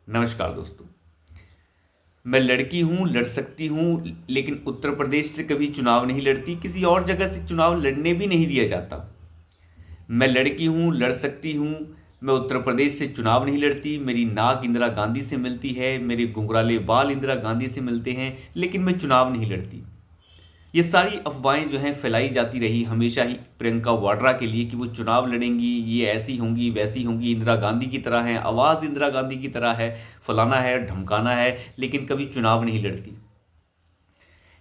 नमस्कार दोस्तों। मैं लड़की हूँ, लड़ सकती हूँ, लेकिन उत्तर प्रदेश से कभी चुनाव नहीं लड़ती, किसी और जगह से चुनाव लड़ने भी नहीं दिया जाता। मैं लड़की हूँ, लड़ सकती हूँ, मैं उत्तर प्रदेश से चुनाव नहीं लड़ती, मेरी नाक इंदिरा गांधी से मिलती है, मेरे घुंघराले बाल इंदिरा गांधी से मिलते हैं, लेकिन मैं चुनाव नहीं लड़ती। ये सारी अफवाहें जो हैं फैलाई जाती रही हमेशा ही प्रियंका वाड्रा के लिए कि वो चुनाव लड़ेंगी, ये ऐसी होंगी, वैसी होंगी, इंदिरा गांधी की तरह है, आवाज़ इंदिरा गांधी की तरह है, फलाना है, ढमकाना है, लेकिन कभी चुनाव नहीं लड़ती।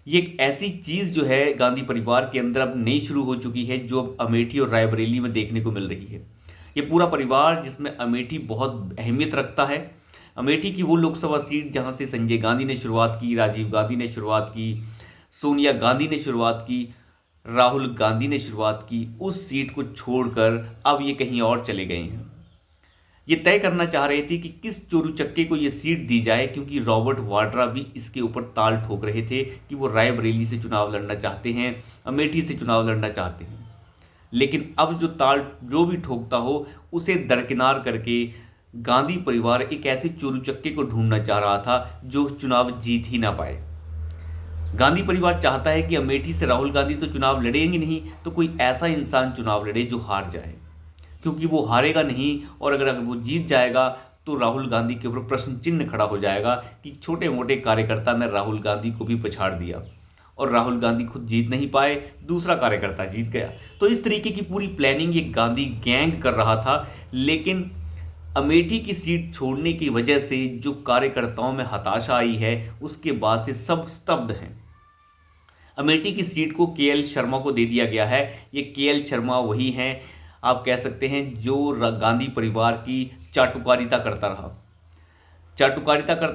ये एक ऐसी चीज़ जो है गांधी परिवार के अंदर अब नई शुरू हो चुकी है, जो अब अमेठी और रायबरेली में देखने को मिल रही है। ये पूरा परिवार जिसमें अमेठी बहुत अहमियत रखता है। अमेठी की वो लोकसभा सीट जहां से संजय गांधी ने शुरुआत की, राजीव गांधी ने शुरुआत की, सोनिया गांधी ने शुरुआत की, राहुल गांधी ने शुरुआत की, उस सीट को छोड़कर अब ये कहीं और चले गए हैं। ये तय करना चाह रहे थे कि किस चोरू चक्के को ये सीट दी जाए, क्योंकि रॉबर्ट वाड्रा भी इसके ऊपर ताल ठोक रहे थे कि वो रायबरेली से चुनाव लड़ना चाहते हैं, अमेठी से चुनाव लड़ना चाहते हैं। लेकिन अब जो ताल जो भी ठोकता हो उसे दरकिनार करके गांधी परिवार एक ऐसे चोरू चक्के को ढूंढना चाह रहा था जो चुनाव जीत ही ना पाए। गांधी परिवार चाहता है कि अमेठी से राहुल गांधी तो चुनाव लड़ेंगे नहीं, तो कोई ऐसा इंसान चुनाव लड़े जो हार जाए, क्योंकि वो हारेगा नहीं, और अगर वो जीत जाएगा तो राहुल गांधी के ऊपर प्रश्न चिन्ह खड़ा हो जाएगा कि छोटे मोटे कार्यकर्ता ने राहुल गांधी को भी पछाड़ दिया, और राहुल गांधी खुद जीत नहीं पाए, दूसरा कार्यकर्ता जीत गया। तो इस तरीके की पूरी प्लानिंग ये गांधी गैंग कर रहा था। लेकिन अमेठी की सीट छोड़ने की वजह से जो कार्यकर्ताओं में हताशा आई है, उसके बाद से सब स्तब्ध हैं। अमेठी की सीट को केएल शर्मा को दे दिया गया है। ये केएल शर्मा वही हैं, आप कह सकते हैं, जो गांधी परिवार की चाटुकारिता करता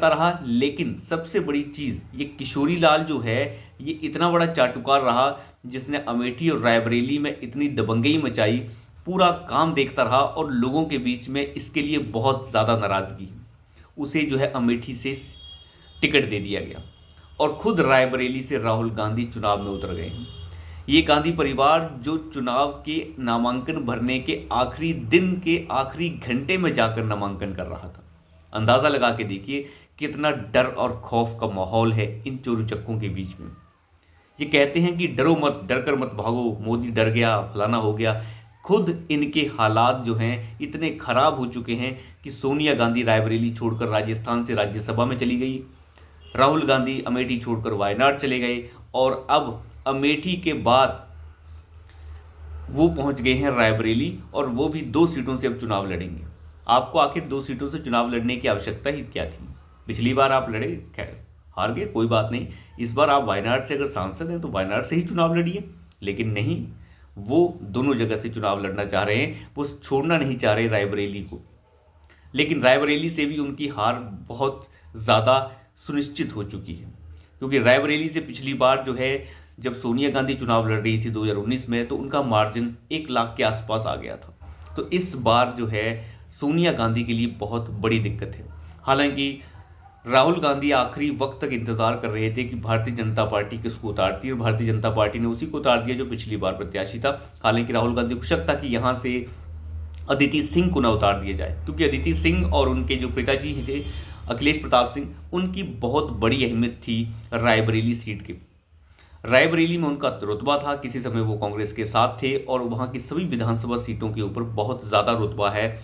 रहा। लेकिन सबसे बड़ी चीज़, ये किशोरी लाल जो है, ये इतना बड़ा चाटुकार रहा जिसने अमेठी और रायबरेली में इतनी दबंगई मचाई, पूरा काम देखता रहा, और लोगों के बीच में इसके लिए बहुत ज़्यादा नाराज़गी। उसे जो है अमेठी से टिकट दे दिया गया, और खुद रायबरेली से राहुल गांधी चुनाव में उतर गए हैं। ये गांधी परिवार जो चुनाव के नामांकन भरने के आखिरी दिन के आखिरी घंटे में जाकर नामांकन कर रहा था। अंदाज़ा लगा के देखिए कितना डर और खौफ का माहौल है इन चोरू चक्कों के बीच में। ये कहते हैं कि डरो मत, डर कर मत भागो, मोदी डर गया, फलाना हो गया। खुद इनके हालात जो हैं इतने खराब हो चुके हैं कि सोनिया गांधी रायबरेली छोड़कर राजस्थान से राज्यसभा में चली गई, राहुल गांधी अमेठी छोड़कर वायनाड चले गए, और अब अमेठी के बाद वो पहुंच गए हैं रायबरेली, और वो भी 2 सीटों से अब चुनाव लड़ेंगे। आपको आखिर 2 सीटों से चुनाव लड़ने की आवश्यकता ही क्या थी? पिछली बार आप लड़े, खैर हार गए, कोई बात नहीं। इस बार आप वायनाड से अगर सांसद हैं तो वायनाड से ही चुनाव लड़िए। लेकिन नहीं, वो दोनों जगह से चुनाव लड़ना चाह रहे हैं, वो छोड़ना नहीं चाह रहे रायबरेली को। लेकिन रायबरेली से भी उनकी हार बहुत ज़्यादा सुनिश्चित हो चुकी है, क्योंकि रायबरेली से पिछली बार जो है, जब सोनिया गांधी चुनाव लड़ रही थी 2019 में, तो उनका मार्जिन 1 लाख के आसपास आ गया था। तो इस बार जो है सोनिया गांधी के लिए बहुत बड़ी दिक्कत है। हालांकि राहुल गांधी आखिरी वक्त तक इंतजार कर रहे थे कि भारतीय जनता पार्टी किसको उतारती है, और भारतीय जनता पार्टी ने उसी को उतार दिया जो पिछली बार प्रत्याशी था। हालांकि राहुल गांधी को शक था कि यहाँ से अदिति सिंह को न उतार दिया जाए, क्योंकि अदिति सिंह और उनके जो पिताजी थे अखिलेश प्रताप सिंह, उनकी बहुत बड़ी अहमियत थी रायबरेली सीट की। रायबरेली में उनका रुतबा था, किसी समय वो कांग्रेस के साथ थे, और वहाँ की सभी विधानसभा सीटों के ऊपर बहुत ज़्यादा रुतबा है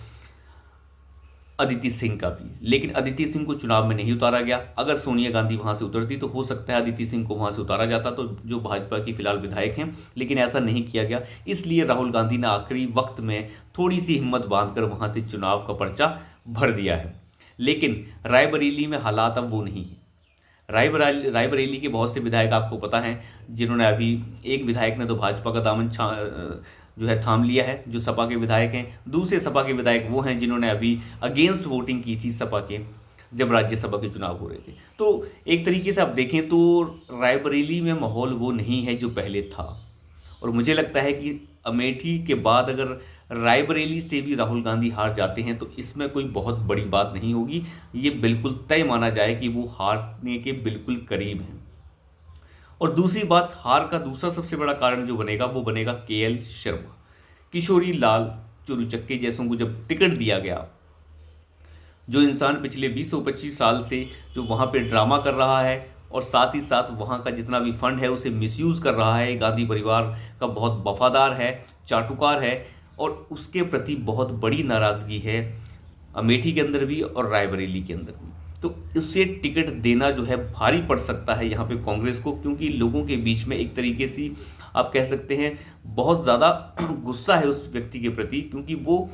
अदिति सिंह का भी। लेकिन अदिति सिंह को चुनाव में नहीं उतारा गया। अगर सोनिया गांधी वहां से उतरती तो हो सकता है अदिति सिंह को वहां से उतारा जाता, तो जो भाजपा की फिलहाल विधायक हैं, लेकिन ऐसा नहीं किया गया। इसलिए राहुल गांधी ने आखिरी वक्त में थोड़ी सी हिम्मत बांधकर वहां से चुनाव का पर्चा भर दिया है। लेकिन रायबरेली में हालात अब वो नहीं है। रायबरेली के बहुत से विधायक आपको पता हैं, जिन्होंने अभी, एक विधायक ने तो भाजपा का दामन जो है थाम लिया है, जो सपा के विधायक हैं। दूसरे सपा के विधायक वो हैं जिन्होंने अभी अगेंस्ट वोटिंग की थी सपा के, जब राज्यसभा के चुनाव हो रहे थे। तो एक तरीके से आप देखें तो रायबरेली में माहौल वो नहीं है जो पहले था, और मुझे लगता है कि अमेठी के बाद अगर रायबरेली से भी राहुल गांधी हार जाते हैं तो इसमें कोई बहुत बड़ी बात नहीं होगी। ये बिल्कुल तय माना जाए कि वो हारने के बिल्कुल करीब हैं। और दूसरी बात, हार का दूसरा सबसे बड़ा कारण जो बनेगा वो बनेगा केएल शर्मा। किशोरी लाल चोरू चक्के जैसों को जब टिकट दिया गया, जो इंसान पिछले 20-25 साल से जो वहाँ पे ड्रामा कर रहा है और साथ ही साथ वहाँ का जितना भी फंड है उसे मिसयूज़ कर रहा है, गांधी परिवार का बहुत वफादार है, चाटुकार है और उसके प्रति बहुत बड़ी नाराज़गी है अमेठी के अंदर भी और रायबरेली के अंदर भी। तो उससे टिकट देना जो है भारी पड़ सकता है यहाँ पे कांग्रेस को, क्योंकि लोगों के बीच में एक तरीके से आप कह सकते हैं बहुत ज़्यादा गुस्सा है उस व्यक्ति के प्रति, क्योंकि वो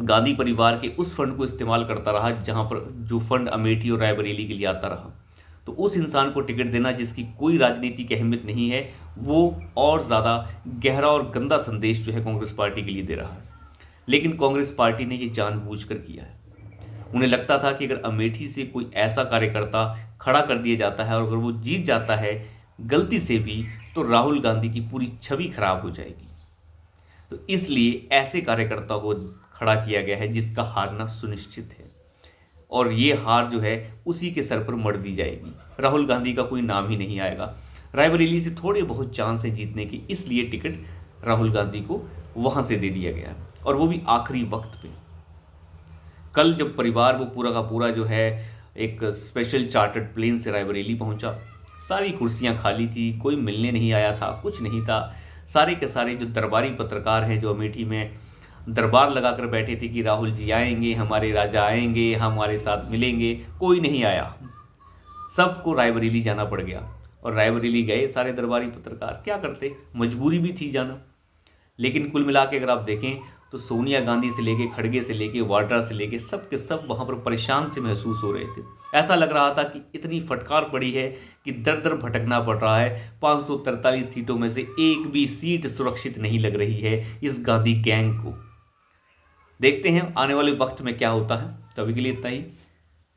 गांधी परिवार के उस फंड को इस्तेमाल करता रहा जहाँ पर जो फंड अमेठी और रायबरेली के लिए आता रहा। तो उस इंसान को टिकट देना जिसकी कोई राजनीतिक अहमियत नहीं है, वो और ज़्यादा गहरा और गंदा संदेश जो है कांग्रेस पार्टी के लिए दे रहा है। लेकिन कांग्रेस पार्टी ने ये जानबूझकर किया है। उन्हें लगता था कि अगर अमेठी से कोई ऐसा कार्यकर्ता खड़ा कर दिया जाता है और अगर वो जीत जाता है गलती से भी, तो राहुल गांधी की पूरी छवि खराब हो जाएगी। तो इसलिए ऐसे कार्यकर्ता को खड़ा किया गया है जिसका हारना सुनिश्चित है, और ये हार जो है उसी के सर पर मढ़ दी जाएगी। राहुल गांधी का कोई नाम ही नहीं आएगा। रायबरेली से थोड़े बहुत चांस है जीतने की, इसलिए टिकट राहुल गांधी को वहां से दे दिया गया, और वो भी आखिरी वक्त पे। कल जब परिवार वो पूरा का पूरा जो है एक स्पेशल चार्टर्ड प्लेन से रायबरेली पहुंचा, सारी कुर्सियां खाली थी, कोई मिलने नहीं आया था, कुछ नहीं था। सारे के सारे जो दरबारी पत्रकार हैं जो अमेठी में दरबार लगाकर बैठे थे कि राहुल जी आएंगे, हमारे राजा आएंगे, हमारे साथ मिलेंगे, कोई नहीं आया। सबको रायबरेली जाना पड़ गया, और रायबरेली गए सारे दरबारी पत्रकार, क्या करते, मजबूरी भी थी जाना। लेकिन कुल मिला के अगर आप देखें तो सोनिया गांधी से लेके, खड़गे से लेके, वाड्रा से लेके सब के सब वहाँ पर परेशान से महसूस हो रहे थे। ऐसा लग रहा था कि इतनी फटकार पड़ी है कि दर दर भटकना पड़ रहा है। 543 सीटों में से एक भी सीट सुरक्षित नहीं लग रही है इस गांधी गैंग को। देखते हैं आने वाले वक्त में क्या होता है। तो अभी के लिए इतना ही,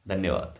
धन्यवाद।